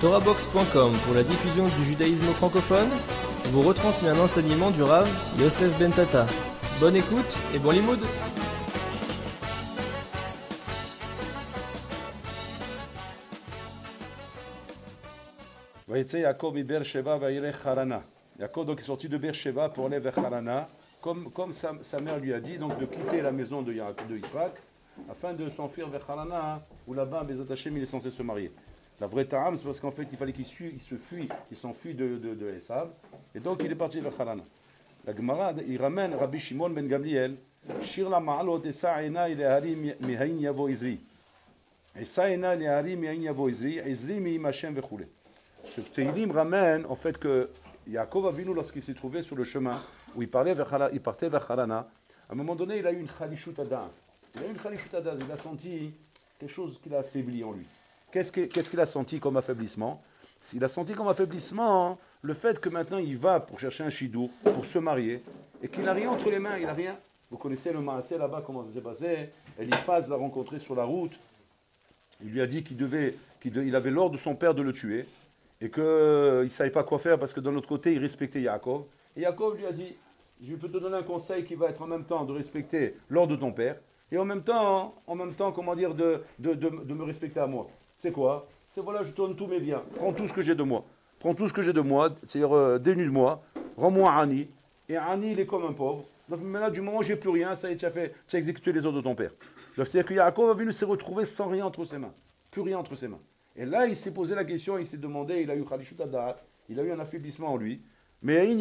TorahBox.com pour la diffusion du judaïsme francophone vous retransmet un enseignement du Rav Yosef Ben Tata. Bonne écoute et bon limoud. Yaakov mi Beersheba va'ilech Harana. Yaakov donc est sorti de Beersheba pour aller vers Harana, comme sa mère lui a dit, donc de quitter la maison de Yitzhak, afin de s'enfuir vers Harana, où là-bas Bezat Hashem il est censé se marier. La vraie ta'am, c'est parce qu'en fait il fallait qu'il s'enfuit de Esav, et donc il est parti vers Harana. La Gemara, il ramène Rabbi Shimon ben Gamliel, Shir la ma'alot esa'ena il harim mihain yavo izri. Esa'ena il harim mihain yavo izri, izri mi'im Hashem vechule. Ce Teilim ramène en fait que Yaakov Avinu, lorsqu'il s'est trouvé sur le chemin où il partait vers Harana, à un moment donné il a eu une Khalishut Adas. Il a senti quelque chose qui l'a affaibli en lui. Qu'est-ce qu'il a senti comme affaiblissement? Il a senti comme affaiblissement le fait que maintenant il va pour chercher un chidour, pour se marier, et qu'il n'a rien entre les mains, il n'a rien. Vous connaissez le Maasé là-bas, comment ça s'est passé? Eliphaz l'a rencontré sur la route, il lui a dit qu'il avait l'ordre de son père de le tuer, et qu'il ne savait pas quoi faire parce que d'un autre côté il respectait Yaakov. Et Yaakov lui a dit, je peux te donner un conseil qui va être en même temps de respecter l'ordre de ton père, et en même temps comment dire, de me respecter à moi. C'est quoi? C'est voilà, je te donne tous mes biens, prends tout ce que j'ai de moi, c'est-à-dire dénude-moi, rends-moi Ani, et Ani il est comme un pauvre. Donc maintenant du moment où j'ai plus rien, ça y est, tu as exécuté les ordres de ton père. Donc c'est-à-dire que Yaakov s'est retrouvé sans rien entre ses mains, plus rien entre ses mains. Et là il s'est posé la question, il s'est demandé, il a eu Khalishut Adat, il a eu un affaiblissement en lui. Mais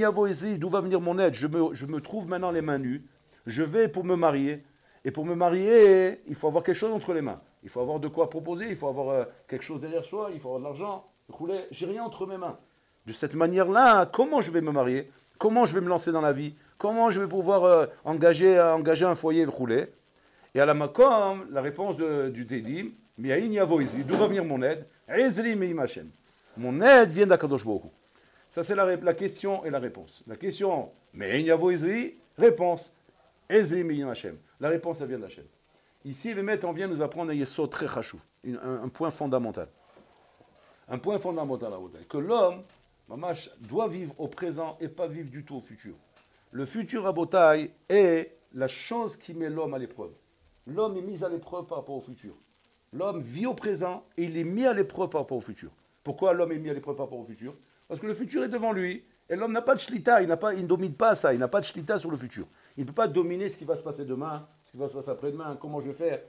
d'où va venir mon aide? Je me trouve maintenant les mains nues, je vais pour me marier, et pour me marier, il faut avoir quelque chose entre les mains. Il faut avoir de quoi proposer, il faut avoir quelque chose derrière soi, il faut avoir de l'argent. J'ai rien entre mes mains. De cette manière-là, comment je vais me marier? Comment je vais me lancer dans la vie? Comment je vais pouvoir engager un foyer? Et à la Makom, la réponse du Tédim, d'où va venir mon aide? Mon aide vient d'Akadosh Baruch Hu. Ça c'est la question et la réponse. La question, réponse, la réponse elle vient d'Hachem. Ici, le maître, on vient nous apprendre un yesod très chachou, un point fondamental. Un point fondamental, que l'homme, mamash, doit vivre au présent et pas vivre du tout au futur. Le futur, Rabotai, est la chose qui met l'homme à l'épreuve. L'homme est mis à l'épreuve par rapport au futur. L'homme vit au présent et il est mis à l'épreuve par rapport au futur. Pourquoi l'homme est mis à l'épreuve par rapport au futur? Parce que le futur est devant lui et l'homme n'a pas de shlita, il ne domine pas ça, il n'a pas de shlita sur le futur. Il ne peut pas dominer ce qui va se passer demain, ce qui va se passer après-demain, comment je vais faire,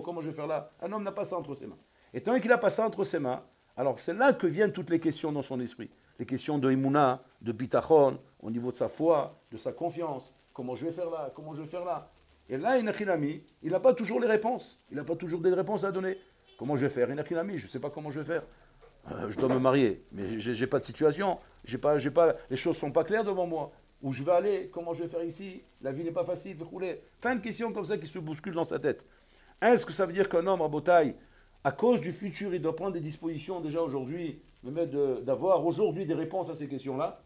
comment je vais faire là. Un homme n'a pas ça entre ses mains. Et tant qu'il n'a pas ça entre ses mains, alors c'est là que viennent toutes les questions dans son esprit. Les questions de Imuna, de Bitachon, au niveau de sa foi, de sa confiance. Comment je vais faire là, comment je vais faire là. Et là, Inachinami, il n'a pas toujours les réponses. Il n'a pas toujours des réponses à donner. Comment je vais faire? Inachinami, je ne sais pas comment je vais faire. Je dois me marier, mais j'ai pas de situation. Les choses ne sont pas claires devant moi. Où je vais aller, comment je vais faire ici, la vie n'est pas facile, plein de questions comme ça qui se bousculent dans sa tête. Est-ce que ça veut dire qu'un homme à Botaï, à cause du futur, il doit prendre des dispositions déjà aujourd'hui, d'avoir aujourd'hui des réponses à ces questions-là?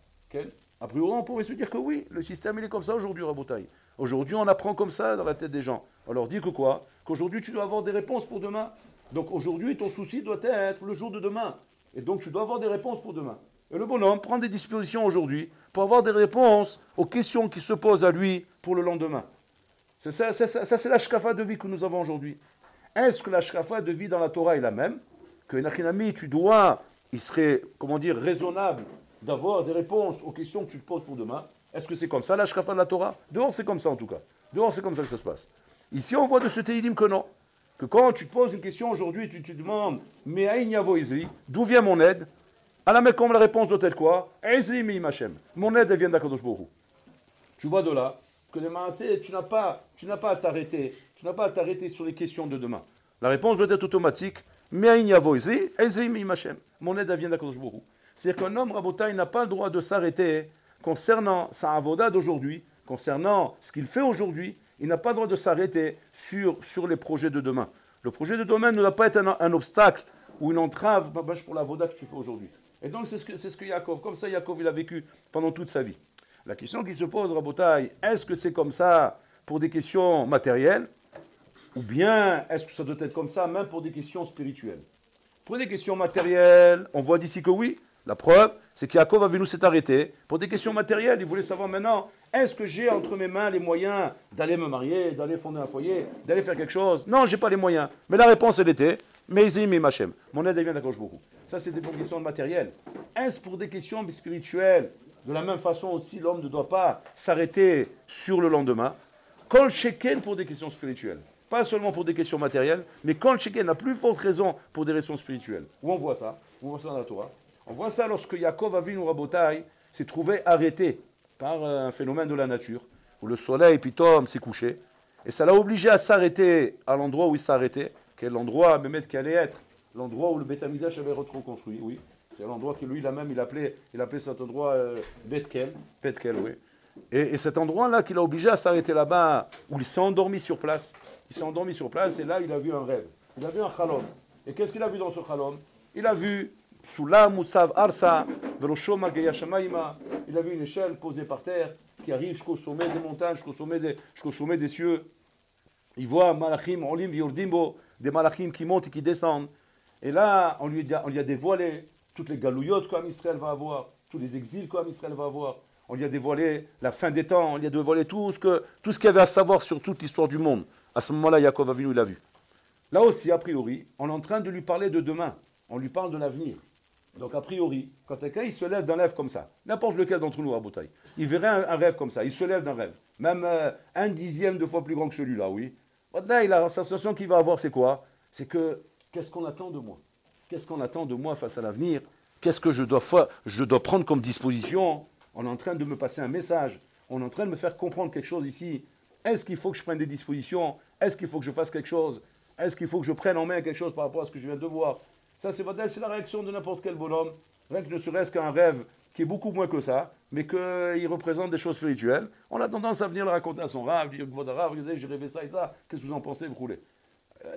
A priori, on pourrait se dire que oui, le système il est comme ça aujourd'hui à Botaï. Aujourd'hui, on apprend comme ça dans la tête des gens. On leur dit que quoi? Qu'aujourd'hui, tu dois avoir des réponses pour demain. Donc aujourd'hui, ton souci doit être le jour de demain. Et donc, tu dois avoir des réponses pour demain. Et le bonhomme prend des dispositions aujourd'hui pour avoir des réponses aux questions qui se posent à lui pour le lendemain. Ça c'est la shkafa de vie que nous avons aujourd'hui. Est-ce que la shkafa de vie dans la Torah est la même? Que Nachinami, il serait, raisonnable d'avoir des réponses aux questions que tu te poses pour demain. Est-ce que c'est comme ça la shkafa de la Torah? Dehors, c'est comme ça en tout cas. Dehors, c'est comme ça que ça se passe. Ici, on voit de ce Teilim que non. Que quand tu te poses une question aujourd'hui, tu te demandes, mais Aïn Yavo Izri, d'où vient mon aide? À la Mecque, la réponse doit être quoi? Izri mi Hashem. Mon aide, elle vient d'Akadosh Baruch Hu. Tu vois de là que les maasé, tu n'as pas à t'arrêter. Tu n'as pas à t'arrêter sur les questions de demain. La réponse doit être automatique. Mais Aïn Yavo Izri, Izri mi Hashem. Mon aide, elle vient d'Akadosh Baruch Hu. C'est-à-dire qu'un homme, Rabotai, n'a pas le droit de s'arrêter concernant sa avoda d'aujourd'hui, concernant ce qu'il fait aujourd'hui. Il n'a pas le droit de s'arrêter sur les projets de demain. Le projet de demain ne doit pas être un obstacle ou une entrave pour la voda que tu fais aujourd'hui. Et donc c'est ce que Yaakov, comme ça Yaakov il a vécu pendant toute sa vie. La question qui se pose, Rabotai, est-ce que c'est comme ça pour des questions matérielles? Ou bien est-ce que ça doit être comme ça même pour des questions spirituelles? Pour des questions matérielles, on voit d'ici que oui. La preuve, c'est qu'Yaakov Avinu s'est arrêté. Pour des questions matérielles, il voulait savoir maintenant, est-ce que j'ai entre mes mains les moyens d'aller me marier, d'aller fonder un foyer, d'aller faire quelque chose? Non, j'ai pas les moyens. Mais la réponse, elle était, Meizim et Machem. Mon aide, elle vient d'Akadosh Baruch Hu. Ça, c'était pour des questions matérielles. Est-ce pour des questions spirituelles? De la même façon aussi, l'homme ne doit pas s'arrêter sur le lendemain. Kol Sheken pour des questions spirituelles. Pas seulement pour des questions matérielles, mais Kol Sheken a plus forte raison pour des raisons spirituelles. Où on voit ça? On voit ça dans la Torah. On voit ça lorsque Yaakov Avinu Rabotai s'est trouvé arrêté par un phénomène de la nature, où le soleil, Pitom, s'est couché, et ça l'a obligé à s'arrêter à l'endroit où il s'est arrêté, quel endroit, Mehmet, qui allait être l'endroit où le Beth Amidash avait reconstruit, oui. C'est l'endroit que lui, il appelait cet endroit Betkel, oui. Et cet endroit-là qu'il a obligé à s'arrêter là-bas, où il s'est endormi sur place. Il s'est endormi sur place, et là, il a vu un rêve. Il a vu un chalom. Et qu'est-ce qu'il a vu dans ce chalom? Il a vu Sulam Mutsav Arsa, Veloshoma Geya Shamaima. Il a vu une échelle posée par terre qui arrive jusqu'au sommet des montagnes, jusqu'au sommet des cieux. Il voit Malachim Olim Yordimbo, des Malachim qui montent et qui descendent. Et là, on lui a dévoilé toutes les galouillotes qu'Am Israël va avoir, tous les exils qu'Am Israël va avoir. On lui a dévoilé la fin des temps, on lui a dévoilé tout ce qu'il y avait à savoir sur toute l'histoire du monde. À ce moment-là, Yaakov Avinu, il l'a vu. Là aussi, a priori, on est en train de lui parler de demain. On lui parle de l'avenir. Donc, a priori, quand quelqu'un il se lève d'un rêve comme ça, n'importe lequel d'entre nous à Boutaï, il verrait un rêve comme ça, il se lève d'un rêve, même un dixième de fois plus grand que celui-là, oui. Là, la sensation qu'il va avoir, c'est quoi? C'est que, qu'est-ce qu'on attend de moi? Qu'est-ce qu'on attend de moi face à l'avenir? Qu'est-ce que je dois prendre comme disposition? On est en train de me passer un message. On est en train de me faire comprendre quelque chose ici. Est-ce qu'il faut que je prenne des dispositions? Est-ce qu'il faut que je fasse quelque chose? Est-ce qu'il faut que je prenne en main quelque chose par rapport à ce que je viens de voir? Ça, c'est la réaction de n'importe quel bonhomme. Rien que ne serait-ce qu'un rêve qui est beaucoup moins que ça, mais qu'il représente des choses spirituelles. On a tendance à venir le raconter à son rave, dire regardez, j'ai rêvé ça et ça. Qu'est-ce que vous en pensez? Vous roulez.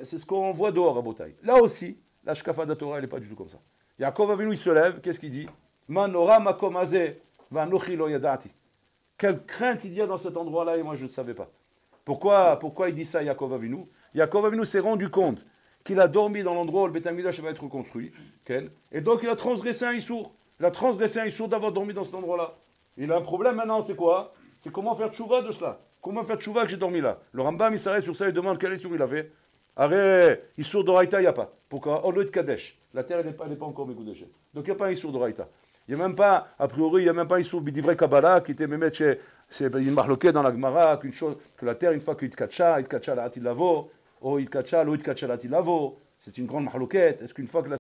C'est ce qu'on voit dehors à Botaï. Là aussi, la Shkafa d'Atorah, elle n'est pas du tout comme ça. Yaakov Avinu, il se lève, qu'est-ce qu'il dit? Manora makom hazeh va'anochi lo yadati. Quelle crainte il y a dans cet endroit-là et moi je ne savais pas. Pourquoi il dit ça, Yaakov Avinu? Yaakov Avinu s'est rendu compte qu'il a dormi dans l'endroit où le Beth Amidash va être reconstruit. Et donc il a transgressé un issour. Il a transgressé un issour d'avoir dormi dans cet endroit-là. Il a un problème maintenant, c'est quoi? C'est comment faire tchouva de cela? Comment faire tchouva que j'ai dormi là? Le Rambam, il s'arrête sur ça et demande quel issour il avait. Arrête, issour d'Oraïta, il n'y a pas. Pourquoi? Oloït Kadesh. La terre, elle n'est pas encore Megoudéchet. Donc il n'y a pas un issour d'Oraïta. Il n'y a même pas, a priori, il n'y a même pas un issour bidivre Kabbalah qui était même chez une marloquette dans la Gemara, que la terre, une fois qu'il tkacha la atilavo, ou il tkacha la atilavo. C'est une grande marloquette. Est-ce qu'une fois que la